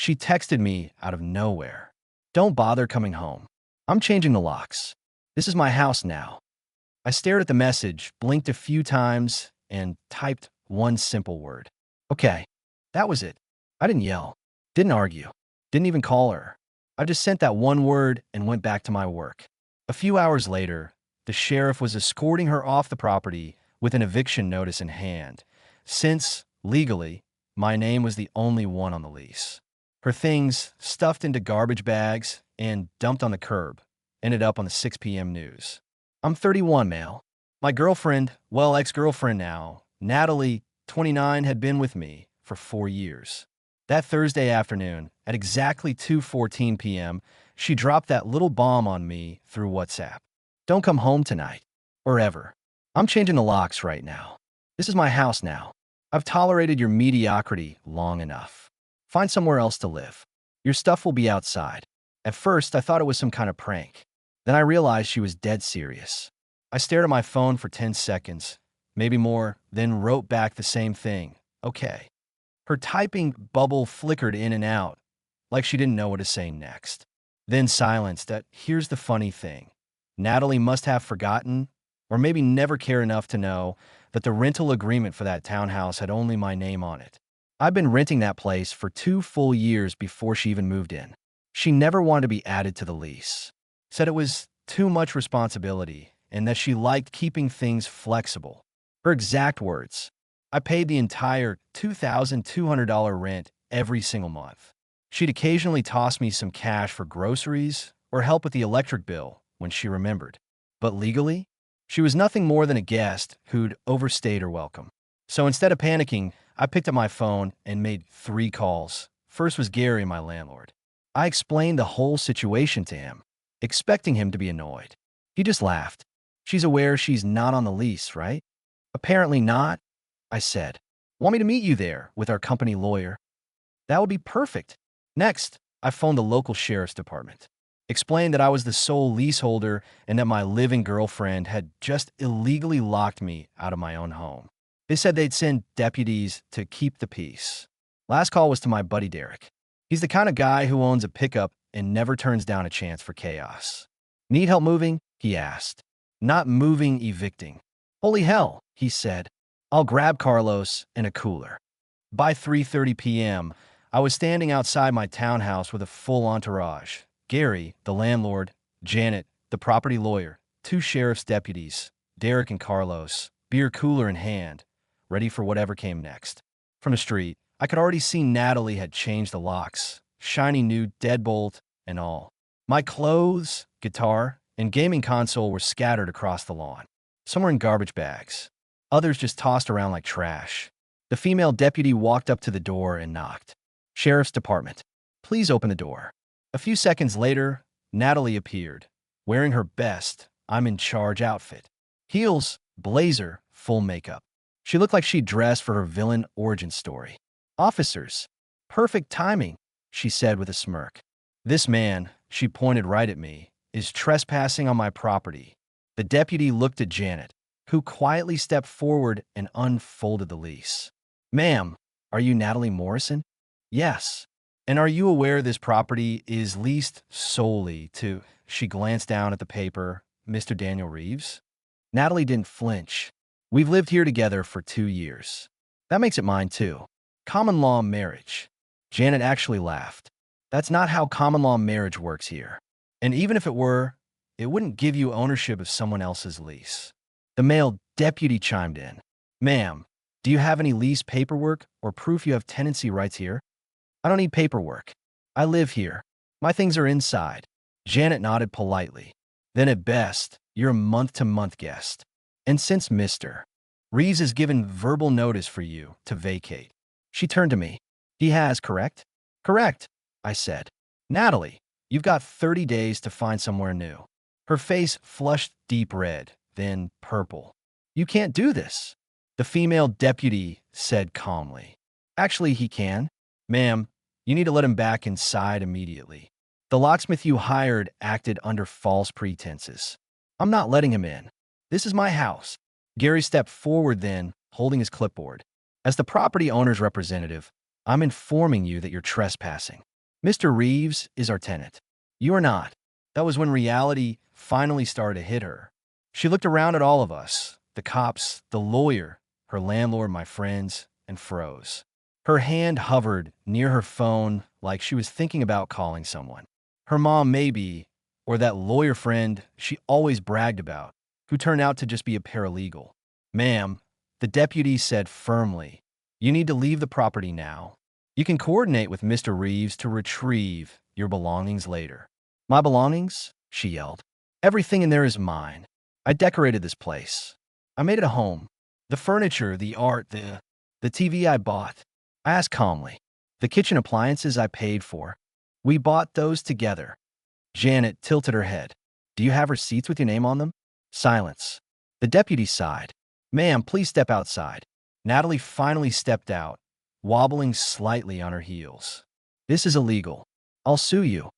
She texted me out of nowhere. "Don't bother coming home. I'm changing the locks. This is my house now." I stared at the message, blinked a few times, and typed one simple word. Okay, that was it. I didn't yell, didn't argue, didn't even call her. I just sent that one word and went back to my work. A few hours later, the sheriff was escorting her off the property with an eviction notice in hand, since, legally, my name was the only one on the lease. Her things, stuffed into garbage bags and dumped on the curb, ended up on the 6 p.m. news. I'm 31, male. My girlfriend, well, ex-girlfriend now, Natalie, 29, had been with me for 4 years. That Thursday afternoon, at exactly 2:14 p.m., she dropped that little bomb on me through WhatsApp. "Don't come home tonight. Or ever. I'm changing the locks right now. This is my house now. I've tolerated your mediocrity long enough. Find somewhere else to live. Your stuff will be outside." At first, I thought it was some kind of prank. Then I realized she was dead serious. I stared at my phone for 10 seconds, maybe more, then wrote back the same thing. Okay. Her typing bubble flickered in and out, like she didn't know what to say next. Then silenced. Here's the funny thing. Natalie must have forgotten, or maybe never cared enough to know, that the rental agreement for that townhouse had only my name on it. I'd been renting that place for 2 full years before she even moved in. She never wanted to be added to the lease. Said it was too much responsibility and that she liked keeping things flexible. Her exact words. I paid the entire $2,200 rent every single month. She'd occasionally toss me some cash for groceries or help with the electric bill when she remembered. But legally, she was nothing more than a guest who'd overstayed her welcome. So instead of panicking, I picked up my phone and made 3 calls. First was Gary, my landlord. I explained the whole situation to him, expecting him to be annoyed. He just laughed. "She's aware she's not on the lease, right?" "Apparently not," I said. "Want me to meet you there with our company lawyer?" "That would be perfect." Next, I phoned the local sheriff's department. Explained that I was the sole leaseholder and that my living girlfriend had just illegally locked me out of my own home. They said they'd send deputies to keep the peace. Last call was to my buddy Derek. He's the kind of guy who owns a pickup and never turns down a chance for chaos. "Need help moving?" he asked. "Not moving, evicting." "Holy hell," he said. "I'll grab Carlos and a cooler." By 3:30 p.m., I was standing outside my townhouse with a full entourage. Gary, the landlord, Janet, the property lawyer, 2 sheriff's deputies, Derek and Carlos, beer cooler in hand, ready for whatever came next. From the street, I could already see Natalie had changed the locks, shiny new deadbolt and all. My clothes, guitar, and gaming console were scattered across the lawn. Some were in garbage bags. Others just tossed around like trash. The female deputy walked up to the door and knocked. "Sheriff's Department. Please open the door." A few seconds later, Natalie appeared, wearing her best I'm in charge outfit. Heels, blazer, full makeup. She looked like she'd dressed for her villain origin story. "Officers. Perfect timing," she said with a smirk. "This man," she pointed right at me, "is trespassing on my property." The deputy looked at Janet, who quietly stepped forward and unfolded the lease. "Ma'am, are you Natalie Morrison?" "Yes." "And are you aware this property is leased solely to," she glanced down at the paper, "Mr. Daniel Reeves?" Natalie didn't flinch. "We've lived here together for 2 years. That makes it mine too. Common law marriage." Janet actually laughed. "That's not how common law marriage works here. And even if it were, it wouldn't give you ownership of someone else's lease." The male deputy chimed in. "Ma'am, do you have any lease paperwork or proof you have tenancy rights here?" "I don't need paperwork. I live here. My things are inside." Janet nodded politely. "Then at best, you're a month-to-month guest. And since Mr. Reeves has given verbal notice for you to vacate." She turned to me. "He has, correct?" "Correct," I said. "Natalie, you've got 30 days to find somewhere new." Her face flushed deep red, then purple. "You can't do this," the female deputy said calmly. "Actually, he can. Ma'am, you need to let him back inside immediately. The locksmith you hired acted under false pretenses. I'm not letting him in. This is my house." Gary stepped forward then, holding his clipboard. "As the property owner's representative, I'm informing you that you're trespassing. Mr. Reeves is our tenant. You are not. That was when reality finally started to hit her. She looked around at all of us, the cops, the lawyer, her landlord, my friends, and froze. Her hand hovered near her phone like she was thinking about calling someone. Her mom, maybe, or that lawyer friend she always bragged about, who turned out to just be a paralegal. Ma'am, the deputy said firmly, you need to leave the property now. You can coordinate with Mr. Reeves to retrieve your belongings later. My belongings? She yelled. Everything in there is mine. I decorated this place. I made it a home. The furniture, the art, the TV I bought. I asked calmly. The kitchen appliances I paid for. We bought those together. Janet tilted her head. Do you have receipts with your name on them? Silence. The deputy sighed. Ma'am, please step outside. Natalie finally stepped out, wobbling slightly on her heels. This is illegal. I'll sue you.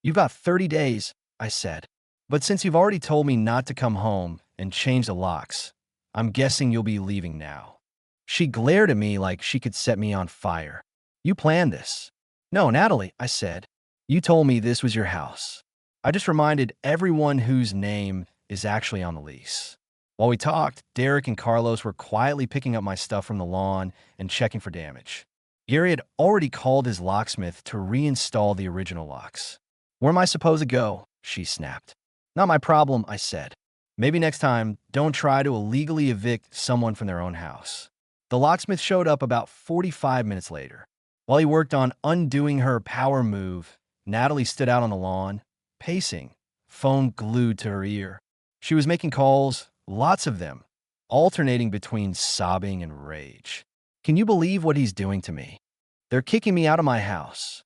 You've got 30 days, I said. But since you've already told me not to come home and change the locks, I'm guessing you'll be leaving now. She glared at me like she could set me on fire. You planned this. No, Natalie, I said. You told me this was your house. I just reminded everyone whose name is actually on the lease. While we talked, Derek and Carlos were quietly picking up my stuff from the lawn and checking for damage. Gary had already called his locksmith to reinstall the original locks. Where am I supposed to go? She snapped. Not my problem, I said. Maybe next time, don't try to illegally evict someone from their own house. The locksmith showed up about 45 minutes later. While he worked on undoing her power move, Natalie stood out on the lawn, pacing, phone glued to her ear. She was making calls, lots of them, alternating between sobbing and rage. Can you believe what he's doing to me? They're kicking me out of my house.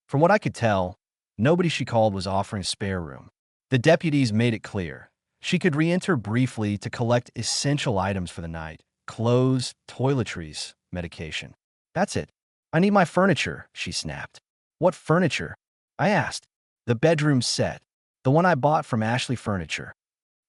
From what I could tell, nobody she called was offering a spare room. The deputies made it clear. She could re-enter briefly to collect essential items for the night. Clothes, toiletries, medication. That's it. I need my furniture, she snapped. What furniture? I asked. The bedroom set. The one I bought from Ashley Furniture.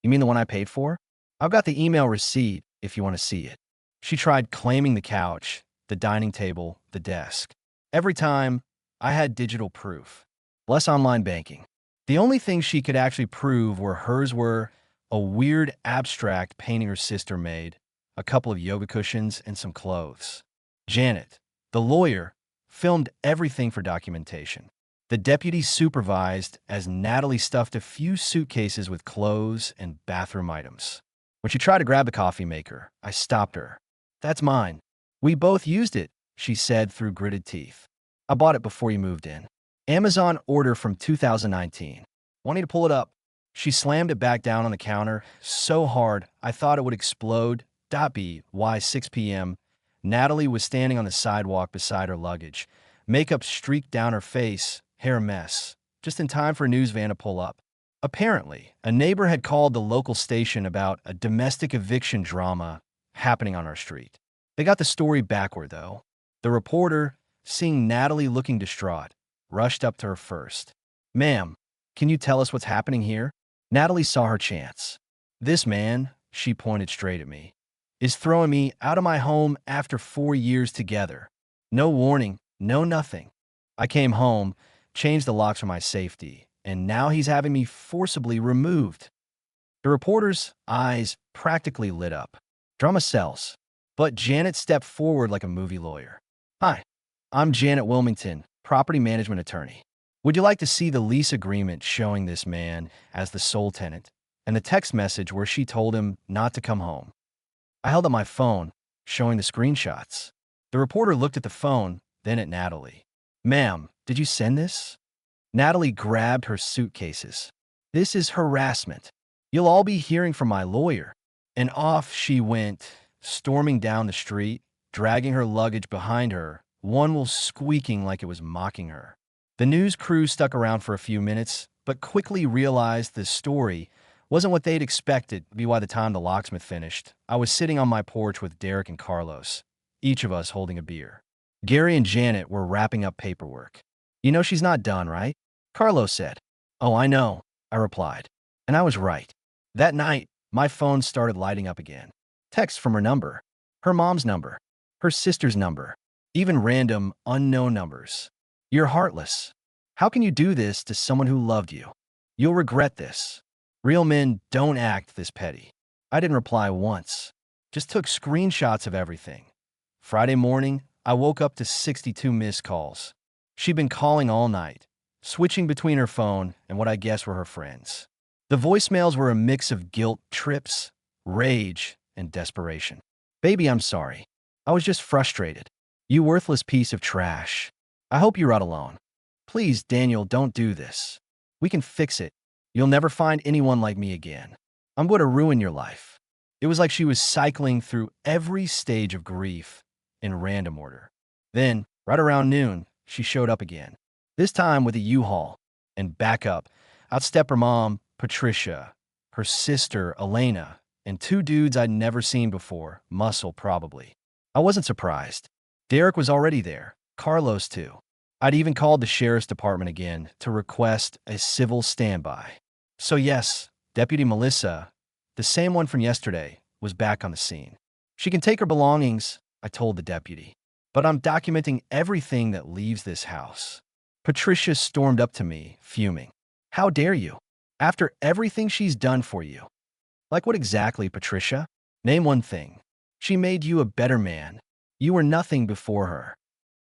You mean the one I paid for? I've got the email receipt if you want to see it. She tried claiming the couch, the dining table, the desk. Every time, I had digital proof. Less online banking. The only things she could actually prove were a weird abstract painting her sister made, a couple of yoga cushions, and some clothes. Janet, the lawyer, filmed everything for documentation. The deputy supervised as Natalie stuffed a few suitcases with clothes and bathroom items. When she tried to grab the coffee maker, I stopped her. That's mine. We both used it, she said through gritted teeth. I bought it before you moved in. Amazon order from 2019. Want me to pull it up? She slammed it back down on the counter so hard I thought it would explode. Why 6 p.m. Natalie was standing on the sidewalk beside her luggage. Makeup streaked down her face, hair a mess, just in time for a news van to pull up. Apparently, a neighbor had called the local station about a domestic eviction drama happening on our street. They got the story backward, though. The reporter, seeing Natalie looking distraught, rushed up to her first. Ma'am, can you tell us what's happening here? Natalie saw her chance. This man, she pointed straight at me, is throwing me out of my home after 4 years together. No warning, no nothing. I came home, changed the locks for my safety, and now he's having me forcibly removed. The reporter's eyes practically lit up. Drama sells. But Janet stepped forward like a movie lawyer. Hi, I'm Janet Wilmington, property management attorney. Would you like to see the lease agreement showing this man as the sole tenant, and the text message where she told him not to come home? I held up my phone, showing the screenshots. The reporter looked at the phone, then at Natalie. Ma'am, did you send this? Natalie grabbed her suitcases. This is harassment. You'll all be hearing from my lawyer. And off she went, storming down the street, dragging her luggage behind her, one was squeaking like it was mocking her. The news crew stuck around for a few minutes, but quickly realized the story wasn't what they'd expected. By the time the locksmith finished, I was sitting on my porch with Derek and Carlos, each of us holding a beer. Gary and Janet were wrapping up paperwork. You know she's not done, right? Carlos said. Oh, I know, I replied. And I was right. That night, my phone started lighting up again. Texts from her number, her mom's number, her sister's number, even random, unknown numbers. You're heartless. How can you do this to someone who loved you? You'll regret this. Real men don't act this petty. I didn't reply once. Just took screenshots of everything. Friday morning, I woke up to 62 missed calls. She'd been calling all night, switching between her phone and what I guess were her friends. The voicemails were a mix of guilt trips, rage, and desperation. Baby, I'm sorry. I was just frustrated. You worthless piece of trash. I hope you're out alone. Please, Daniel, don't do this. We can fix it. You'll never find anyone like me again. I'm going to ruin your life. It was like she was cycling through every stage of grief in random order. Then, right around noon, she showed up again. This time with a U-Haul. And back up, out stepped her mom, Patricia, her sister, Elena, and two dudes I'd never seen before, muscle probably. I wasn't surprised. Derek was already there, Carlos too. I'd even called the sheriff's department again to request a civil standby. So yes, Deputy Melissa, the same one from yesterday, was back on the scene. She can take her belongings, I told the deputy, but I'm documenting everything that leaves this house. Patricia stormed up to me, fuming. How dare you? After everything she's done for you. Like what exactly, Patricia? Name one thing. She made you a better man. You were nothing before her.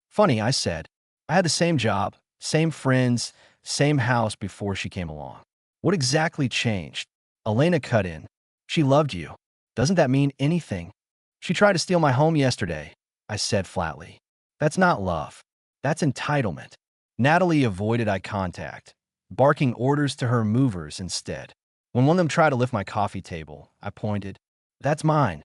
Funny, I said. I had the same job, same friends, same house before she came along. What exactly changed? Elena cut in. She loved you. Doesn't that mean anything? She tried to steal my home yesterday, I said flatly. That's not love. That's entitlement. Natalie avoided eye contact, barking orders to her movers instead. When one of them tried to lift my coffee table, I pointed. That's mine.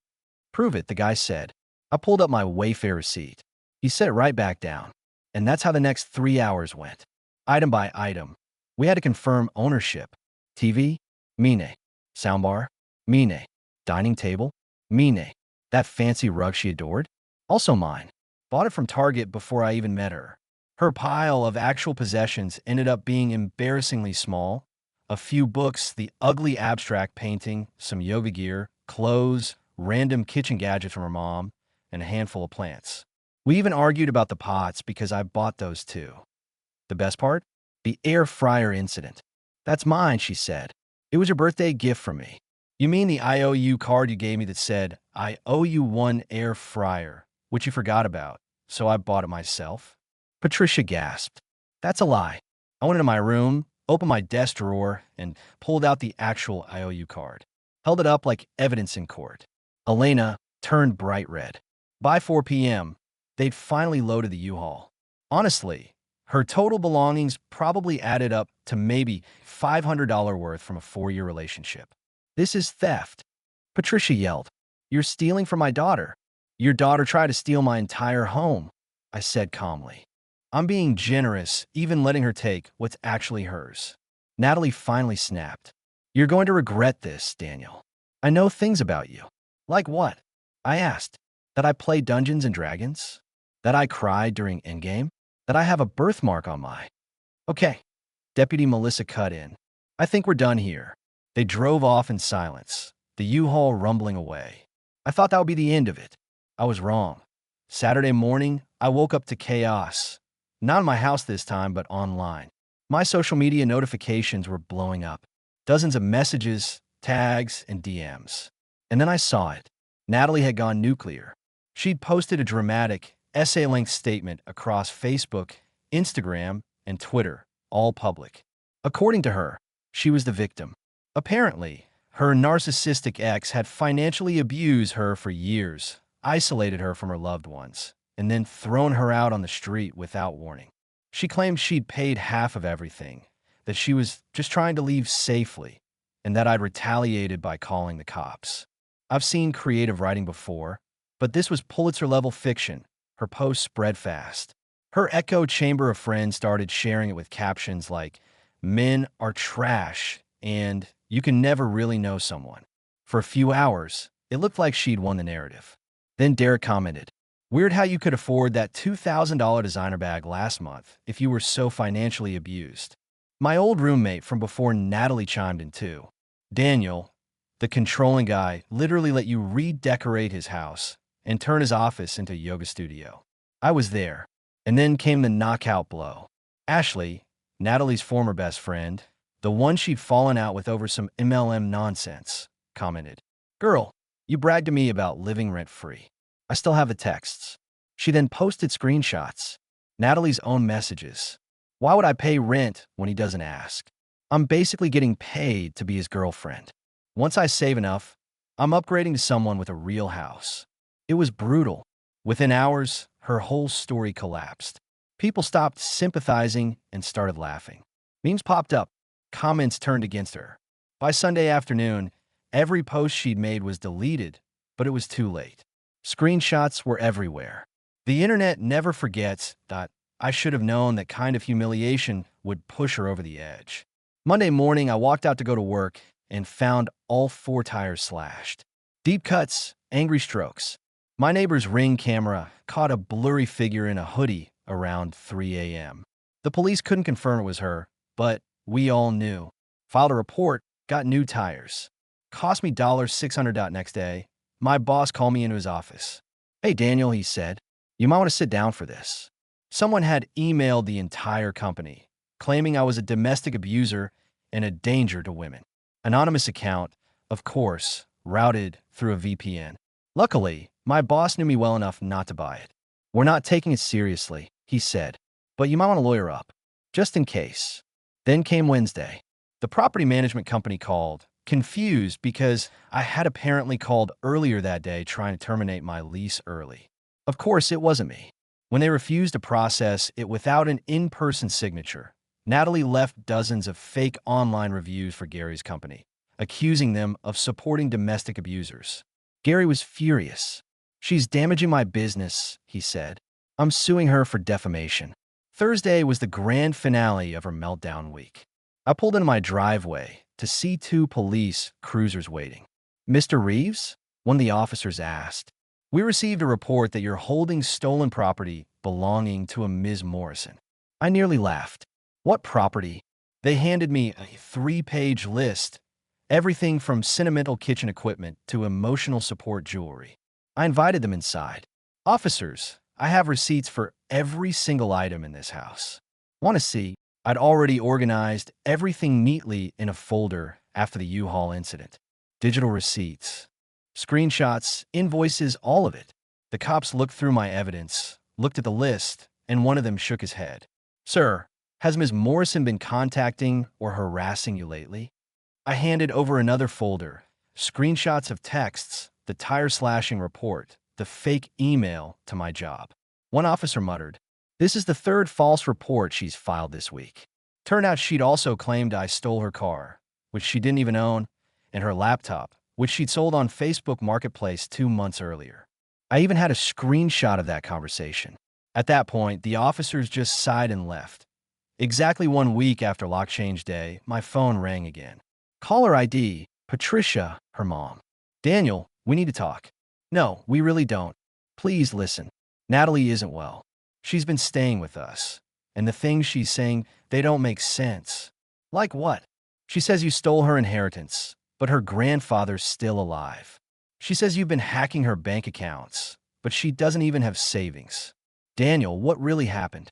Prove it, the guy said. I pulled up my Wayfair receipt. He set it right back down. And that's how the next 3 hours went. Item by item. We had to confirm ownership. TV? Mine. Soundbar? Mine. Dining table? Mine. That fancy rug she adored? Also mine. Bought it from Target before I even met her. Her pile of actual possessions ended up being embarrassingly small. A few books, the ugly abstract painting, some yoga gear, clothes, random kitchen gadgets from her mom, and a handful of plants. We even argued about the pots because I bought those too. The best part? The air fryer incident. That's mine, she said. It was your birthday gift from me. You mean the IOU card you gave me that said, I owe you one air fryer, which you forgot about, so I bought it myself? Patricia gasped. That's a lie. I went into my room, opened my desk drawer, and pulled out the actual IOU card. Held it up like evidence in court. Elena turned bright red. By 4 p.m., they'd finally loaded the U-Haul. Honestly, her total belongings probably added up to maybe $500 worth from a 4-year relationship. This is theft. Patricia yelled. You're stealing from my daughter. Your daughter tried to steal my entire home, I said calmly. I'm being generous, even letting her take what's actually hers. Natalie finally snapped. You're going to regret this, Daniel. I know things about you. Like what? I asked. That I play Dungeons and Dragons? That I cried during Endgame? That I have a birthmark on my... Okay. Deputy Melissa cut in. I think we're done here. They drove off in silence, the U-Haul rumbling away. I thought that would be the end of it. I was wrong. Saturday morning, I woke up to chaos. Not in my house this time, but online. My social media notifications were blowing up. Dozens of messages, tags, and DMs. And then I saw it. Natalie had gone nuclear. She'd posted a dramatic, essay-length statement across Facebook, Instagram, and Twitter, all public. According to her, she was the victim. Apparently, her narcissistic ex had financially abused her for years, isolated her from her loved ones, and then thrown her out on the street without warning. She claimed she'd paid half of everything, that she was just trying to leave safely, and that I'd retaliated by calling the cops. I've seen creative writing before, but this was Pulitzer-level fiction. Her posts spread fast. Her echo chamber of friends started sharing it with captions like, "Men are trash," and "You can never really know someone." For a few hours, it looked like she'd won the narrative. Then Derek commented, "Weird how you could afford that $2,000 designer bag last month if you were so financially abused." My old roommate from before Natalie chimed in too. Daniel, the controlling guy, literally let you redecorate his house and turn his office into a yoga studio. I was there. And then came the knockout blow. Ashley, Natalie's former best friend, the one she'd fallen out with over some MLM nonsense, commented, "Girl, you bragged to me about living rent-free. I still have the texts." She then posted screenshots, Natalie's own messages. "Why would I pay rent when he doesn't ask? I'm basically getting paid to be his girlfriend. Once I save enough, I'm upgrading to someone with a real house." It was brutal. Within hours, her whole story collapsed. People stopped sympathizing and started laughing. Memes popped up. Comments turned against her. By Sunday afternoon, every post she'd made was deleted, but it was too late. Screenshots were everywhere. The internet never forgets that I should have known that kind of humiliation would push her over the edge. Monday morning, I walked out to go to work and found all 4 tires slashed. Deep cuts, angry strokes. My neighbor's Ring camera caught a blurry figure in a hoodie around 3 a.m. The police couldn't confirm it was her, but we all knew. Filed a report, got new tires. Cost me $600 next day. My boss called me into his office. "Hey, Daniel," he said, "you might want to sit down for this." Someone had emailed the entire company, claiming I was a domestic abuser and a danger to women. Anonymous account, of course, routed through a VPN. Luckily, my boss knew me well enough not to buy it. "We're not taking it seriously," he said, "but you might want to lawyer up, just in case." Then came Wednesday. The property management company called, confused because I had apparently called earlier that day trying to terminate my lease early. Of course, it wasn't me. When they refused to process it without an in-person signature, Natalie left dozens of fake online reviews for Gary's company, accusing them of supporting domestic abusers. Gary was furious. "She's damaging my business," he said. "I'm suing her for defamation." Thursday was the grand finale of her meltdown week. I pulled into my driveway to see 2 police cruisers waiting. "Mr. Reeves?" one of the officers asked. "We received a report that you're holding stolen property belonging to a Ms. Morrison." I nearly laughed. "What property?" They handed me a 3-page list, everything from sentimental kitchen equipment to emotional support jewelry. I invited them inside. "Officers, I have receipts for every single item in this house. Want to see?" I'd already organized everything neatly in a folder after the U-Haul incident. Digital receipts, screenshots, invoices, all of it. The cops looked through my evidence, looked at the list, and one of them shook his head. "Sir, has Ms. Morrison been contacting or harassing you lately?" I handed over another folder, screenshots of texts, the tire slashing report, the fake email to my job. One officer muttered, "This is the 3rd false report she's filed this week." Turned out she'd also claimed I stole her car, which she didn't even own, and her laptop, which she'd sold on Facebook Marketplace 2 months earlier. I even had a screenshot of that conversation. At that point, the officers just sighed and left. Exactly 1 week after lock change day, my phone rang again. Caller ID, Patricia, her mom. "Daniel, we need to talk." "No, we really don't. Please listen. Natalie isn't well. She's been staying with us. And the things she's saying, they don't make sense." "Like what?" "She says you stole her inheritance, but her grandfather's still alive. She says you've been hacking her bank accounts, but she doesn't even have savings." "Daniel, what really happened?"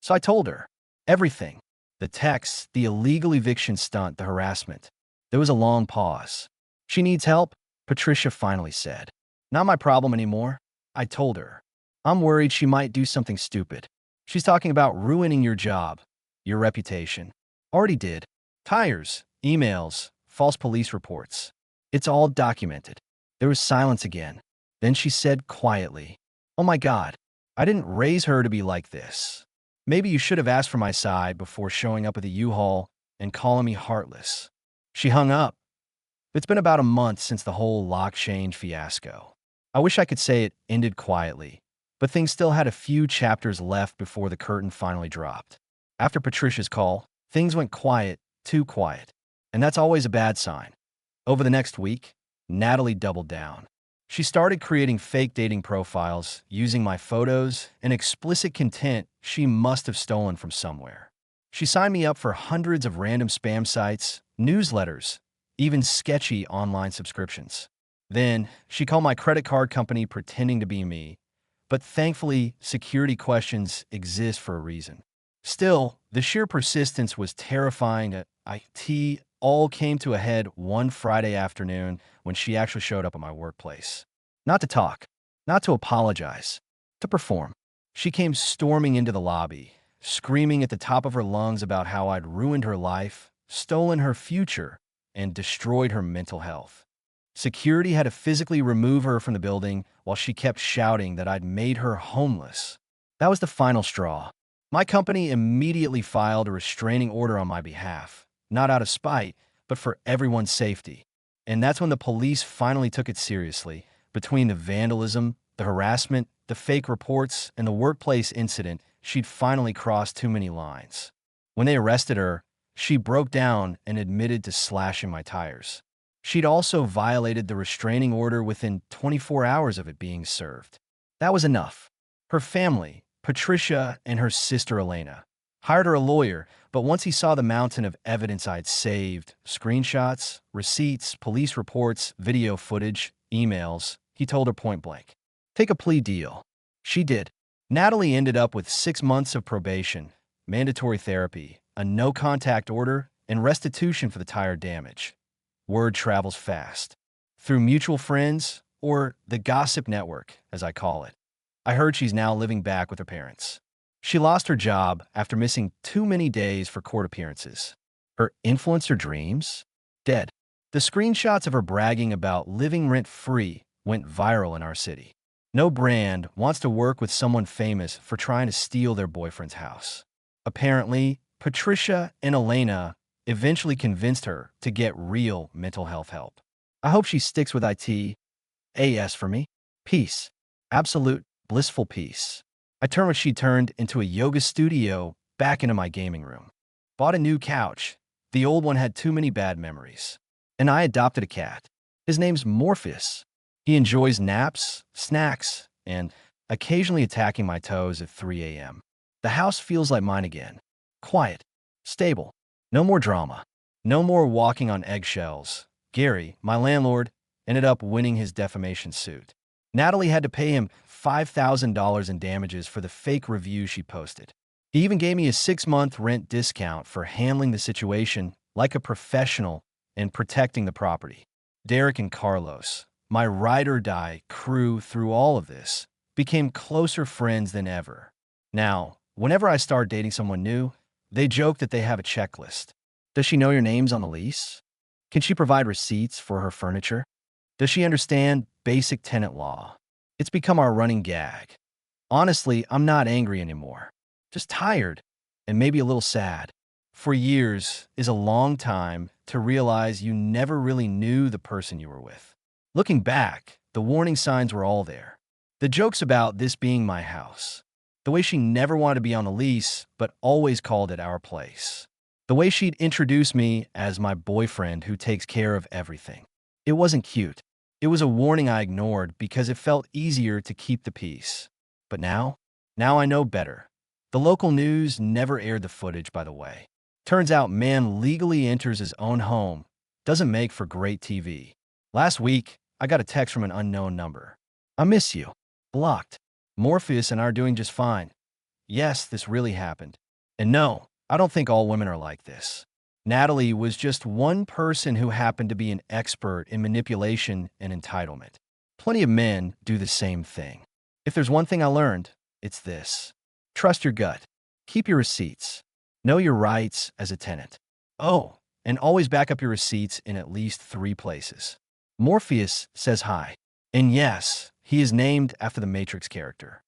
So I told her. Everything. The texts, the illegal eviction stunt, the harassment. There was a long pause. "She needs help," Patricia finally said. "Not my problem anymore," I told her. "I'm worried she might do something stupid. She's talking about ruining your job, your reputation." "Already did. Tires, emails, false police reports. It's all documented." There was silence again. Then she said quietly, "Oh my God, I didn't raise her to be like this. Maybe you should have asked for my side before showing up at the U-Haul and calling me heartless." She hung up. It's been about a month since the whole lock change fiasco. I wish I could say it ended quietly, but things still had a few chapters left before the curtain finally dropped. After Patricia's call, things went quiet, too quiet. And that's always a bad sign. Over the next week, Natalie doubled down. She started creating fake dating profiles using my photos and explicit content she must have stolen from somewhere. She signed me up for hundreds of random spam sites, newsletters, even sketchy online subscriptions. Then, she called my credit card company pretending to be me, but thankfully, security questions exist for a reason. Still, The sheer persistence was terrifying. It all came to a head one Friday afternoon when she actually showed up at my workplace. Not to talk, not to apologize, to perform. She came storming into the lobby, screaming at the top of her lungs about how I'd ruined her life, stolen her future, and destroyed her mental health. Security had to physically remove her from the building while she kept shouting that I'd made her homeless. That was the final straw. My company immediately filed a restraining order on my behalf, not out of spite, but for everyone's safety. And that's when the police finally took it seriously. Between the vandalism, the harassment, the fake reports, and the workplace incident, she'd finally crossed too many lines. When they arrested her, she broke down and admitted to slashing my tires. She'd also violated the restraining order within 24 hours of it being served. That was enough. Her family, Patricia and her sister Elena, hired her a lawyer, but once he saw the mountain of evidence I'd saved, screenshots, receipts, police reports, video footage, emails, he told her point blank, take a plea deal. She did. Natalie ended up with 6 months of probation, mandatory therapy, a no-contact order, and restitution for the tire damage. Word travels fast. Through mutual friends, or the gossip network, as I call it. I heard she's now living back with her parents. She lost her job after missing too many days for court appearances. Her influencer dreams? Dead. The screenshots of her bragging about living rent-free went viral in our city. No brand wants to work with someone famous for trying to steal their boyfriend's house. Apparently, Patricia and Elena eventually convinced her to get real mental health help. I hope she sticks with IT. AS for me. Peace. Absolute, blissful peace. I turned what she turned into a yoga studio back into my gaming room. Bought a new couch. The old one had too many bad memories. And I adopted a cat. His name's Morpheus. He enjoys naps, snacks, and occasionally attacking my toes at 3 a.m. The house feels like mine again. Quiet. Stable. No more drama. No more walking on eggshells. Gary, my landlord, ended up winning his defamation suit. Natalie had to pay him $5,000 in damages for the fake review she posted. He even gave me a 6-month rent discount for handling the situation like a professional and protecting the property. Derek and Carlos, my ride-or-die crew through all of this, became closer friends than ever. Now, whenever I start dating someone new, they joke that they have a checklist. Does she know your names on the lease? Can she provide receipts for her furniture? Does she understand basic tenant law? It's become our running gag. Honestly, I'm not angry anymore. Just tired and maybe a little sad. For years is a long time to realize you never really knew the person you were with. Looking back, the warning signs were all there. The jokes about this being my house. The way she never wanted to be on the lease, but always called it our place. The way she'd introduce me as my boyfriend who takes care of everything. It wasn't cute. It was a warning I ignored because it felt easier to keep the peace. But now I know better. The local news never aired the footage, by the way. Turns out man legally enters his own home. Doesn't make for great TV. Last week, I got a text from an unknown number. I miss you. Blocked. Morpheus and I are doing just fine. Yes, this really happened. And no, I don't think all women are like this. Natalie was just one person who happened to be an expert in manipulation and entitlement. Plenty of men do the same thing. If there's one thing I learned, it's this. Trust your gut. Keep your receipts. Know your rights as a tenant. Oh, and always back up your receipts in at least 3 places. Morpheus says hi. And yes, he is named after the Matrix character.